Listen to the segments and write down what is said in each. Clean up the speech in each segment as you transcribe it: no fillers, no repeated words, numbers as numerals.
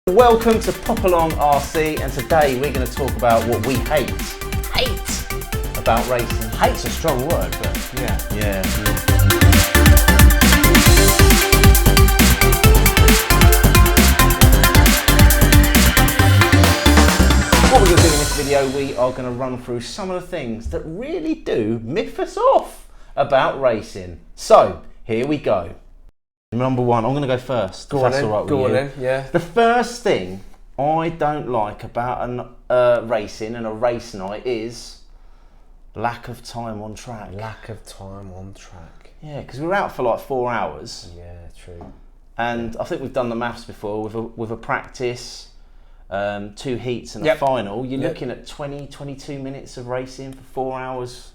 Welcome to Pop Along RC, and today we're going to talk about what we hate about racing. Hate's a strong word, but yeah. What we're going to do in this video, we are going to run through some of the things that really do myth us off about racing. So, here we go. Number one, I'm going to go first. Go on then, yeah. The first thing I don't like about racing and a race night is lack of time on track. Lack of time on track. Yeah, because we're out for like 4 hours. Yeah, true. And I think we've done the maths before with a practice, 2 heats and a final. You're looking at 22 minutes of racing for 4 hours.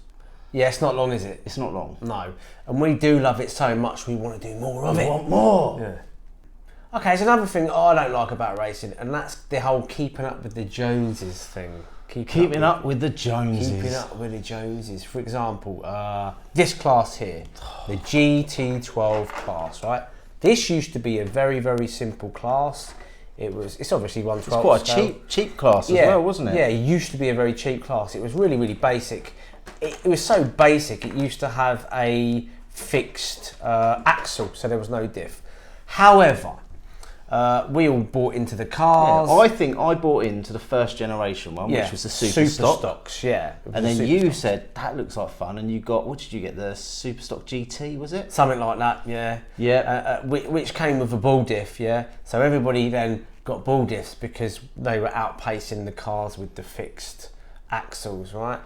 Yeah, it's not long, is it? It's not long. No. And we do love it so much, we want to do more of it. We want more. Yeah. Okay, there's another thing I don't like about racing, and that's the whole keeping up with the Joneses thing. Keeping up with the Joneses. Keeping up with the Joneses. For example, this class here, the GT12 class, right? This used to be a very, very simple class. It's obviously 1/12. It's quite a cheap class as well, wasn't it? Yeah, it used to be a very cheap class. It was really, really basic. It was so basic, it used to have a fixed axle, so there was no diff. However, we all bought into the cars. Yeah, I think I bought into the first generation one, which was the Super Stocks, yeah. And then you said, that looks like fun, and you got, what did you get, the Super Stock GT, was it? Something like that, yeah. Yeah. Which came with a ball diff, yeah. So everybody then got ball diffs because they were outpacing the cars with the fixed axles, right?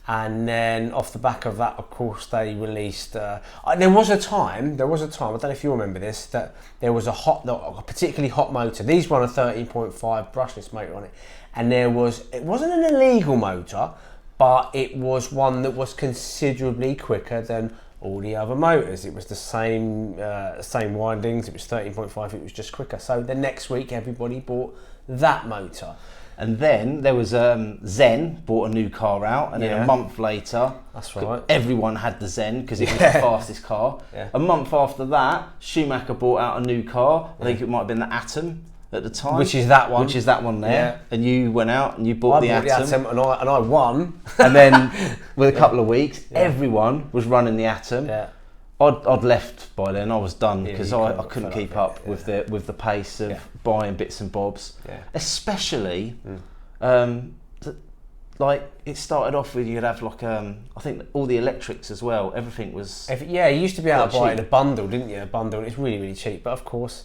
And then off the back of that, of course, they released. There was a time. I don't know if you remember this. That there was a particularly hot motor. These run a 13.5 brushless motor on it, and it wasn't an illegal motor, but it was one that was considerably quicker than all the other motors. It was the same windings. It was 13.5. It was just quicker. So the next week, everybody bought that motor. And then there was Zen bought a new car out, and then a month later, that's right, everyone had the Zen because it was the fastest car. Yeah. A month after that, Schumacher bought out a new car. I think it might have been the Atom at the time. Which is that one. Which is that one there. Yeah. And you went out and you bought the Atom. And I won. And then with a couple of weeks, everyone was running the Atom. Yeah. I'd left by then. I was done because I couldn't keep up with the pace of buying bits and bobs. Yeah. Especially, like it started off with you'd have like I think all the electrics as well. Everything was you used to be able to buy it in a bundle, didn't you? A bundle, and it's really, really cheap. But of course,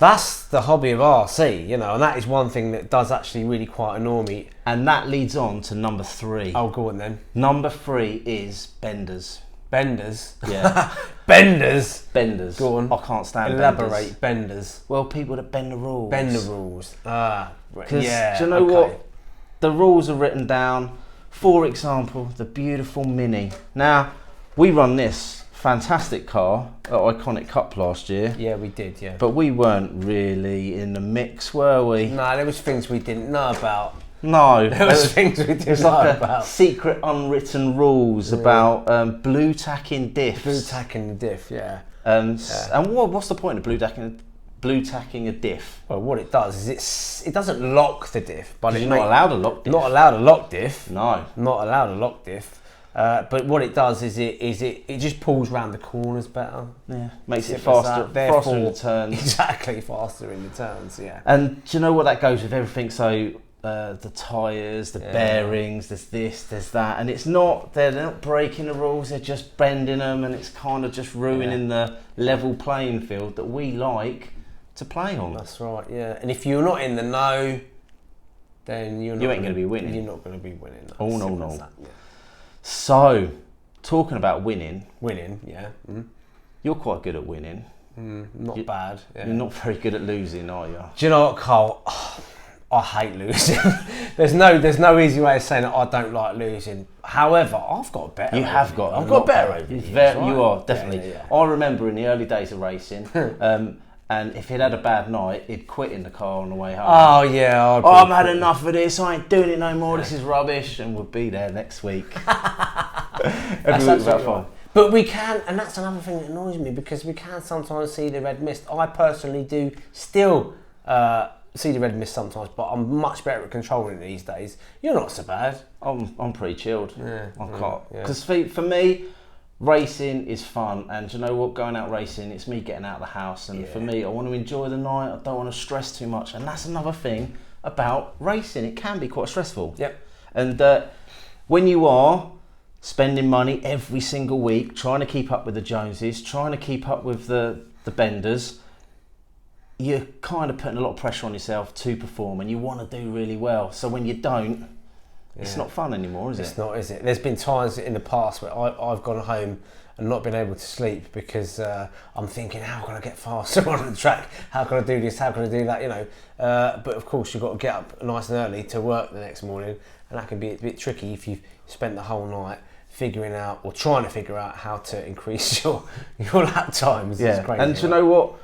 that's the hobby of RC, you know, and that is one thing that does actually really quite annoy me. And that leads on to number 3. Oh, go on then. Number 3 is benders. Benders? Yeah. Benders? Benders. Go on. I can't stand Elaborate. Benders. Well, people that bend the rules. Bend the rules. Right. Yeah. Do you know what? The rules are written down. For example, the beautiful Mini. Now, we run this fantastic car at Iconic Cup last year. Yeah, we did, yeah. But we weren't really in the mix, were we? No, there was things we didn't know about. No, there was things we didn't know about. Secret unwritten rules about blue tacking diffs. Blue tacking the diff, yeah. And what's the point of blue tacking a diff? Well, what it does is it doesn't lock the diff, but you're not allowed to lock diff. Not allowed to lock diff. No, not allowed to lock diff. But what it does is it just pulls round the corners better. Yeah, makes it faster in the turns. Exactly, faster in the turns. Yeah. And do you know what that goes with everything? So. The tyres, the bearings, there's this, there's that, and they're not breaking the rules, they're just bending them, and it's kind of just ruining the level playing field that we like to play on. That's right, yeah. And if you're not in the know, then you ain't going to be winning. You're not going to be winning. Oh, no. Yeah. So, talking about winning, yeah. You're quite good at winning. Not bad. Yeah. You're not very good at losing, are you? Do you know what, Carl? I hate losing. there's no easy way of saying that I don't like losing. However, I've got better. I've got better over you. You are definitely. Yeah. I remember in the early days of racing, and if he'd had a bad night, he'd quit in the car on the way home. Oh yeah, I've had enough of this. I ain't doing it no more. This is rubbish, and we'll be there next week. That's absolutely right. But we can, and that's another thing that annoys me because we can sometimes see the red mist. I personally do still see the red mist sometimes, but I'm much better at controlling it these days. You're not so bad. I'm pretty chilled. Yeah, I can't, because for me, racing is fun, and do you know what? Going out racing, it's me getting out of the house, and for me, I want to enjoy the night. I don't want to stress too much, and that's another thing about racing. It can be quite stressful. Yep. And when you are spending money every single week, trying to keep up with the Joneses, trying to keep up with the Benders, you're kind of putting a lot of pressure on yourself to perform, and you want to do really well. So when you don't, it's not fun anymore, is it? It's not, is it? There's been times in the past where I've gone home and not been able to sleep because I'm thinking, how can I get faster on the track? How can I do this? How can I do that? You know. But of course, you've got to get up nice and early to work the next morning, and that can be a bit tricky if you've spent the whole night figuring out or trying to figure out how to increase your lap times. Yeah. It's crazy, and do you know what?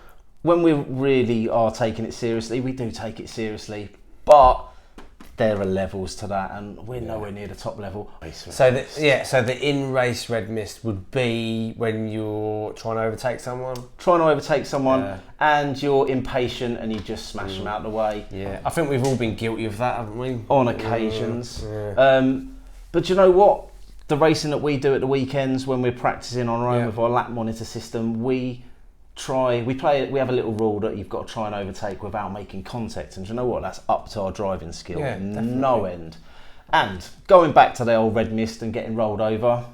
When we really are taking it seriously, we do take it seriously, but there are levels to that, and we're nowhere near the top level. So the in-race red mist would be when you're trying to overtake someone? Trying to overtake someone, and you're impatient and you just smash them out of the way. Yeah, I think we've all been guilty of that, haven't we? On occasions. But you know what? The racing that we do at the weekends when we're practicing on our own with our lap monitor system, we have a little rule that you've got to try and overtake without making contact, and do you know what? That's up to our driving skill, no end. And going back to the old red mist and getting rolled over,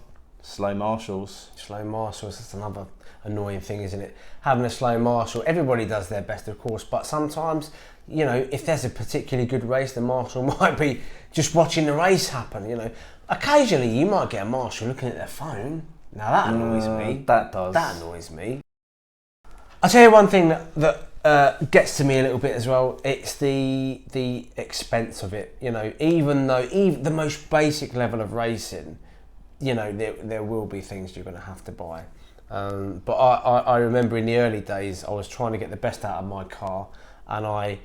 slow marshals. Slow marshals, that's another annoying thing, isn't it? Having a slow marshal, everybody does their best, of course, but sometimes, you know, if there's a particularly good race, the marshal might be just watching the race happen, you know. Occasionally you might get a marshal looking at their phone. Now that annoys me. That does. That annoys me. I'll tell you one thing that gets to me a little bit as well. It's the expense of it. You know, even the most basic level of racing, you know, there will be things you're going to have to buy. But I remember in the early days, I was trying to get the best out of my car, and I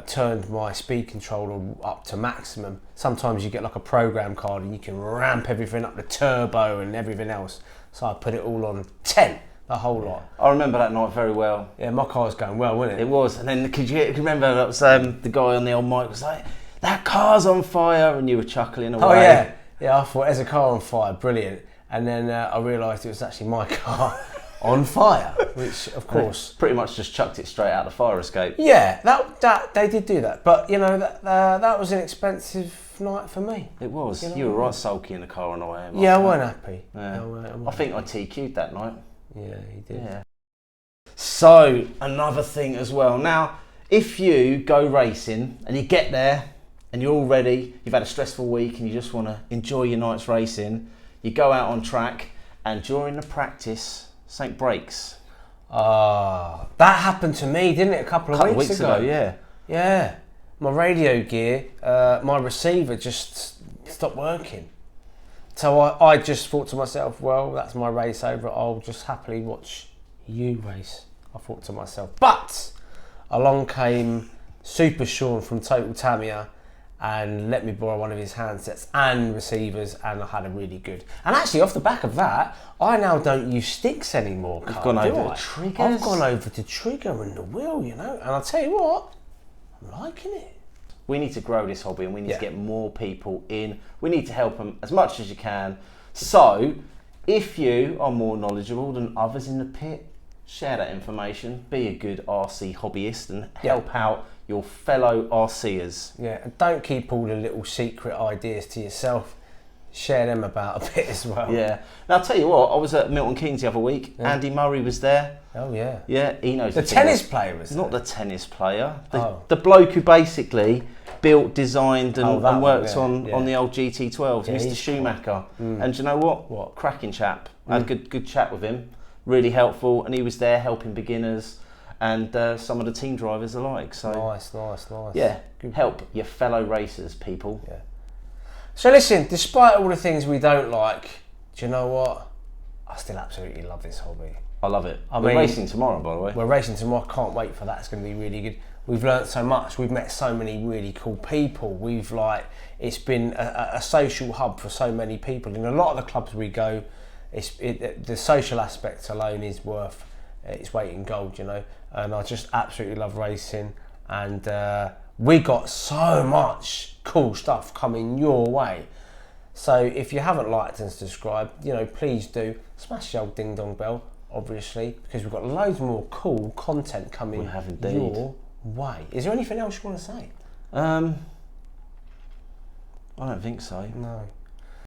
turned my speed controller up to maximum. Sometimes you get like a program card and you can ramp everything up, the turbo and everything else. So I put it all on 10. The whole lot. I remember that night very well. Yeah, my car was going well, wasn't it? It was, and then could you remember that was the guy on the old mic was like, "That car's on fire," and you were chuckling away. Oh yeah. I thought, "There's a car on fire, brilliant." And then I realised it was actually my car on fire, which of course pretty much just chucked it straight out the fire escape. Yeah, that they did do that, but you know that was an expensive night for me. It was. You were right sulky in the car on the way home. Yeah, I weren't happy. Yeah. I think I TQ'd that night. Yeah, he did. Yeah. So, another thing as well. Now, if you go racing and you get there and you're all ready, you've had a stressful week and you just want to enjoy your night's racing, you go out on track and during the practice, something breaks. That happened to me, didn't it, a couple of weeks ago? Yeah. Yeah. My radio gear, my receiver just stopped working. So I just thought to myself, well, that's my race over. I'll just happily watch you race, I thought to myself. But along came Super Sean from Total Tamiya and let me borrow one of his handsets and receivers, and I had a really good. And actually, off the back of that, I now don't use sticks anymore. You've gone over to triggers? I've gone over to trigger and the wheel, you know. And I'll tell you what, I'm liking it. We need to grow this hobby and we need to get more people in. We need to help them as much as you can. So, if you are more knowledgeable than others in the pit, share that information. Be a good RC hobbyist and help out your fellow RCers. Yeah, and don't keep all the little secret ideas to yourself. Share them about a bit as well. Yeah. Now, I'll tell you what, I was at Milton Keynes the other week. Yeah. Andy Murray was there. Oh, yeah. Yeah, he knows. The tennis player was there? Not the tennis player. The bloke who basically built, designed and worked on the old GT12s, Mr. Schumacher. And do you know what? Cracking chap. I had a good chat with him. Really helpful. And he was there helping beginners and some of the team drivers alike. So nice. Yeah, help your fellow racers, people. Yeah. So listen, despite all the things we don't like, do you know what? I still absolutely love this hobby. I love it. We're racing tomorrow, by the way. We're racing tomorrow. Can't wait for that. It's going to be really good. We've learnt so much. We've met so many really cool people. It's been a social hub for so many people. In a lot of the clubs we go, the social aspect alone is worth its weight in gold, you know. And I just absolutely love racing. and we got so much cool stuff coming your way. So if you haven't liked and subscribed, you know, please do smash the old ding dong bell, obviously, because we've got loads more cool content coming your way. Is there anything else you want to say? I don't think so. No.